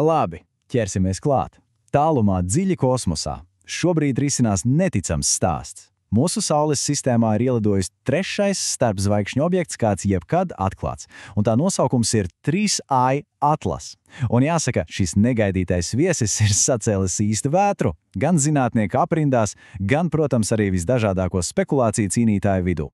Labi, ķersimies klāt. Tālumā dziļi kosmosā. Šobrīd risinās neticams stāsts. Mūsu Saules sistēmā ir ielidojis trešais starpzvaigžņu objekts, kāds jebkad atklāts, un tā nosaukums ir 3I Atlas. Un jāsaka, šis negaidītais viesis ir sacēlis īstu vētru, gan zinātnieku aprindās, gan, protams, arī visdažādāko spekulāciju cīnītāju vidū.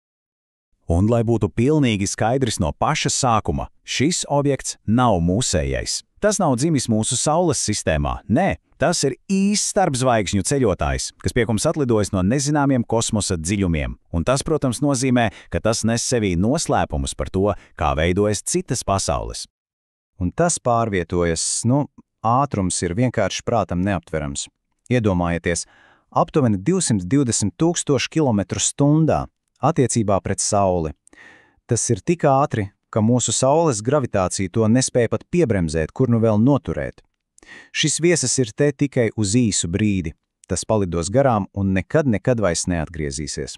Un, lai būtu pilnīgi skaidrs no paša sākuma, šis objekts nav mūsējais. Tas nav dzimis mūsu Saules sistēmā, nē, tas ir īsts starpzvaigžņu ceļotājs, kas pie mums atlidojas no nezināmiem kosmosa dziļumiem. Un tas, protams, nozīmē, ka tas nes sevī noslēpumus par to, kā veidojas citas pasaules. Un tas pārvietojas, ātrums ir vienkārši prātam neaptverams. Iedomājieties, aptuveni 220 000 km/h attiecībā pret Sauli. Tas ir tik ātri, ka mūsu Saules gravitācija to nespēja pat piebremzēt, kur nu vēl noturēt. Šis viesis ir te tikai uz īsu brīdi. Tas palidos garām un nekad vairs neatgriezīsies.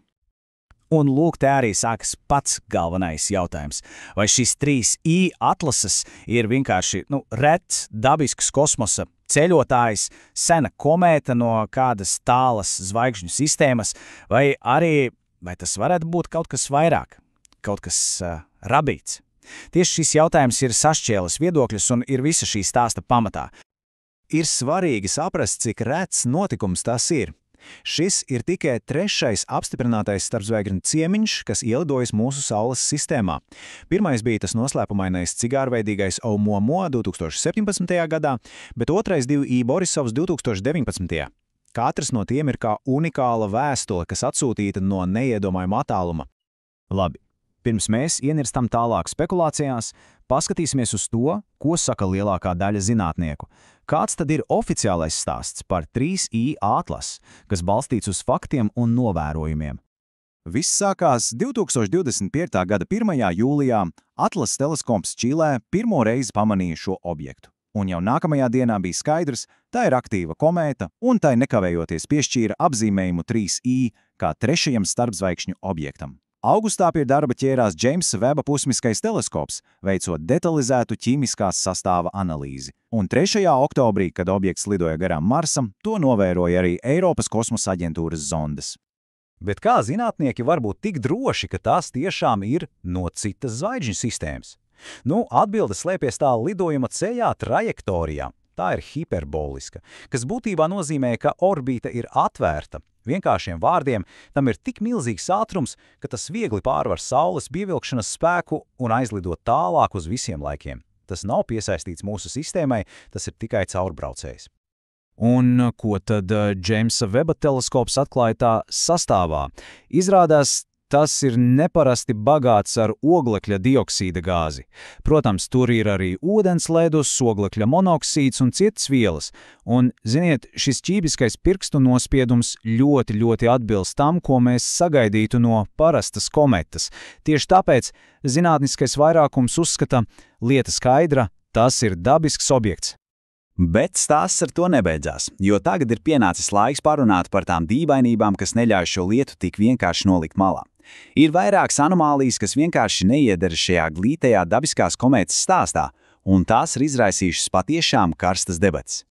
Un lūk, te arī sākas pats galvenais jautājums. Vai šis 3I atlases ir vienkārši, rets, dabisks kosmosa ceļotājs, sena komēta no kādas tālas zvaigžņu sistēmas, vai tas varētu būt kaut kas vairāk, kaut kas radīts? Tieši šis jautājums ir sašķēlis viedokļus un ir visa šī stāsta pamatā. Ir svarīgi saprast, cik rets notikums tas ir. Šis ir tikai trešais apstiprinātais starpzvaigžņu ciemiņš, kas ielidojas mūsu Saules sistēmā. Pirmais bija tas noslēpumainais cigārveidīgais Oumuamua 2017. gadā, bet otrais 2I Borisovs 2019. Katrs no tiem ir kā unikāla vēstule, kas atsūtīta no neiedomājuma attāluma. Labi. Pirms mēs ienirstam tālāk spekulācijās, paskatīsimies uz to, ko saka lielākā daļa zinātnieku. Kāds tad ir oficiālais stāsts par 3I Atlas, kas balstīts uz faktiem un novērojumiem? Viss sākās 2025. gada 1. jūlijā. Atlas teleskops Čilē pirmo reizi pamanīja šo objektu. Un jau nākamajā dienā bija skaidrs, tā ir aktīva komēta, un tai nekavējoties piešķīra apzīmējumu 3I kā trešajam starpzvaigžņu objektam. Augustā pie darba ķērās Džeimsa Veba pusmiskais teleskops, veicot detalizētu ķīmiskās sastāva analīzi. Un 3. oktobrī, kad objekts lidoja garām Marsam, to novēroja arī Eiropas kosmosa aģentūras zondes. Bet kā zinātnieki var būt tik droši, ka tās tiešām ir no citas zvaigžņu sistēmas? Atbilde slēpjas tā lidojuma ceļā trajektorijā. Tā ir hiperboliska, kas būtībā nozīmē, ka orbīta ir atvērta. Vienkāršiem vārdiem, tam ir tik milzīgs ātrums, ka tas viegli pārvar Saules pievilkšanas spēku un aizlidot tālāk uz visiem laikiem. Tas nav piesaistīts mūsu sistēmai, tas ir tikai caurbraucējs. Un ko tad Džeimsa Veba teleskops atklāja tā sastāvā? Izrādās, tas ir neparasti bagāts ar oglekļa dioksīda gāzi. Protams, tur ir arī ūdens ledus, oglekļa monoksīds un citas vielas. Un, ziniet, šis ķīmiskais pirkstu nospiedums ļoti atbilst tam, ko mēs sagaidītu no parastas kometas. Tieši tāpēc zinātniskais vairākums uzskata, lieta skaidra, tas ir dabisks objekts. Bet stāsts ar to nebeidzās, jo tagad ir pienācis laiks parunāt par tām dīvainībām, kas neļauj šo lietu tik vienkārši nolikt malā. Ir vairākas anomālijas, kas vienkārši neiedara šajā glītajā dabiskās komētas stāstā, un tās ir izraisījušas patiešām karstas debates.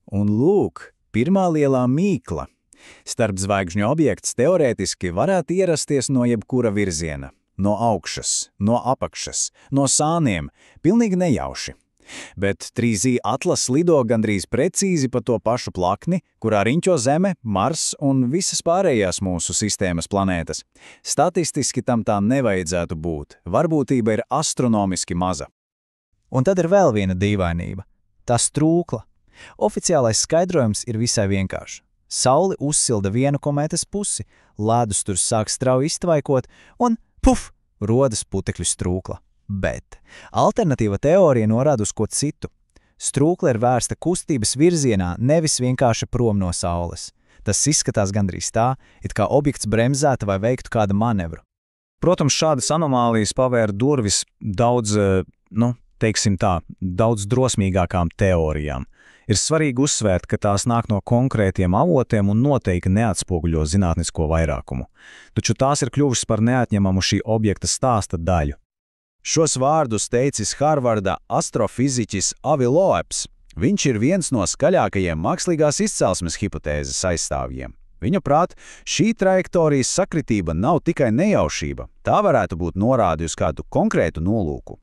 Un lūk, pirmā lielā mīkla. Starpzvaigžņu objekts teorētiski varētu ierasties no jebkura virziena. No augšas, no apakšas, no sāniem, pilnīgi nejauši. Bet 3I Atlas lido gandrīz precīzi pa to pašu plakni, kurā riņķo Zeme, Mars un visas pārējās mūsu sistēmas planētas. Statistiski tam tā nevajadzētu būt. Varbūtība ir astronomiski maza. Un tad ir vēl viena dīvainība. Tas trūkla. Oficiālais skaidrojums ir visai vienkāršs. Sauli uzsilda vienu komētas pusi, ledus tur sāk strauji iztvaikot un, rodas putekļu strūkla. Bet alternatīva teorija norāda uz ko citu. Strūkla ir vērsta kustības virzienā, nevis vienkārši prom no Saules. Tas izskatās gandrīz tā, it kā objekts bremzētu vai veiktu kādu manevru. Protams, šādas anomālijas pavēra durvis daudz drosmīgākām teorijām. Ir svarīgi uzsvērt, ka tās nāk no konkrētiem avotiem un noteikti neatspoguļo zinātnisko vairākumu. Taču tās ir kļuvušas par neatņemamu šī objekta stāsta daļu. Šos vārdus teicis Harvarda astrofiziķis Avi Loebs, Viņš ir viens no skaļākajiem mākslīgās izcelsmes hipotēzes aizstāvjiem. Viņuprāt, šī trajektorijas sakritība nav tikai nejaušība, tā varētu būt norāde uz kādu konkrētu nolūku.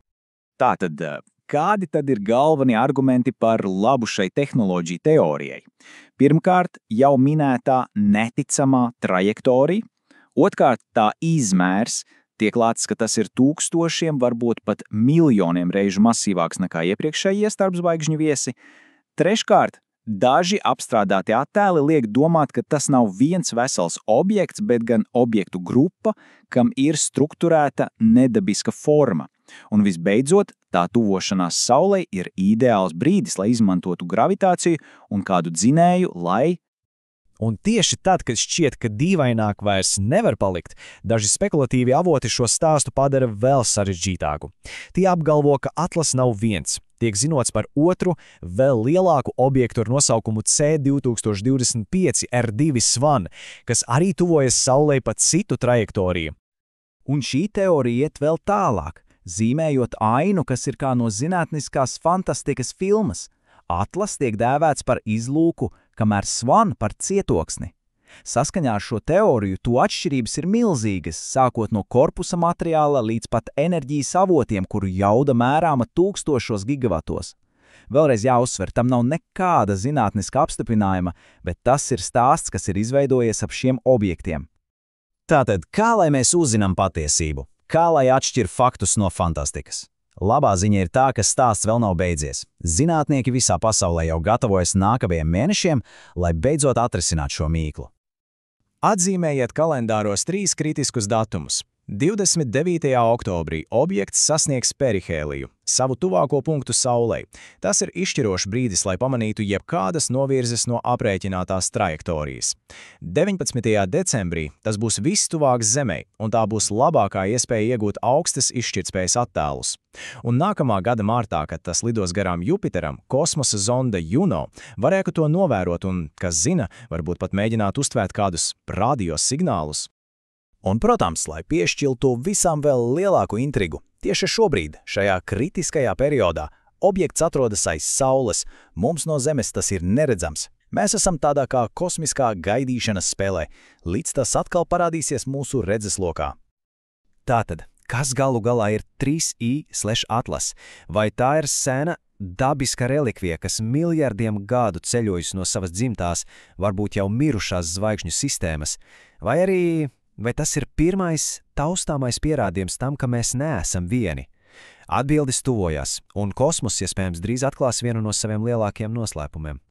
Tātad, kādi tad ir galvenie argumenti par labu šai tehnoloģiju teorijai? Pirmkārt, jau minētā neticamā trajektorija, otrkārt tā izmērs, tiek lēts, ka tas ir tūkstošiem, varbūt pat miljoniem reižu masīvāks nekā iepriekšējie starpzvaigžņu viesi. Treškārt, daži apstrādāti attēli liek domāt, ka tas nav viens vesels objekts, bet gan objektu grupa, kam ir strukturēta nedabiska forma. Un visbeidzot, tā tuvošanās Saulei ir ideāls brīdis, lai izmantotu gravitāciju un kādu dzinēju, lai... Un tieši tad, kad šķiet, ka dīvaināk vairs nevar palikt, daži spekulatīvi avoti šo stāstu padara vēl sarežģītāku. Tie apgalvo, ka Atlas nav viens. Tiek zinots par otru, vēl lielāku objektu ar nosaukumu C2025 R2 Swan, kas arī tuvojas Saulei pa citu trajektoriju. Un šī teorija iet vēl tālāk, zīmējot ainu, kas ir kā no zinātniskās fantastikas filmas. Atlas tiek dēvēts par izlūku, kamēr Swan par cietoksni. Saskaņā ar šo teoriju to atšķirības ir milzīgas, sākot no korpusa materiāla līdz pat enerģijas avotiem, kuru jauda mērāma 1000 gigavatos. Vēlreiz jāuzsver, tam nav nekāda zinātniska apstiprinājuma, bet tas ir stāsts, kas ir izveidojies ap šiem objektiem. Tātad, kā lai mēs uzzinām patiesību? Kā lai atšķir faktus no fantastikas? Labā ziņa ir tā, ka stāsts vēl nav beidzies. Zinātnieki visā pasaulē jau gatavojas nākamajiem mēnešiem, lai beidzot atrisinātu šo mīklu. Atzīmējiet kalendāros 3 kritiskus datumus. 29. oktobrī objekts sasniegs perihēliju, savu tuvāko punktu Saulei. Tas ir izšķirošs brīdis, lai pamanītu jebkādas novirzes no aprēķinātās trajektorijas. 19. decembrī tas būs vistuvāks Zemei, un tā būs labākā iespēja iegūt augstas izšķirtspējas attēlus. Un nākamā gada martā, kad tas lidos garām Jupiteram, kosmosa zonde Juno varētu to novērot un, kas zina, varbūt pat mēģināt uztvērt kādus radiosignālus. Un, protams, lai piešķiltu visam vēl lielāku intrigu, tieši šobrīd, šajā kritiskajā periodā, objekts atrodas aiz Saules, mums no Zemes tas ir neredzams. Mēs esam tādā kā kosmiskā gaidīšanas spēlē, līdz tas atkal parādīsies mūsu redzeslokā. Tātad, kas galu galā ir 3i/Atlas? Vai tā ir sena dabiska relikvija, kas miljardiem gadu ceļojusi no savas dzimtās, varbūt jau mirušās zvaigžņu sistēmas, vai tas ir pirmais taustāmais pierādījums tam, ka mēs neesam vieni? Atbildes tuvojās, un kosmos iespējams drīz atklās vienu no saviem lielākajiem noslēpumiem.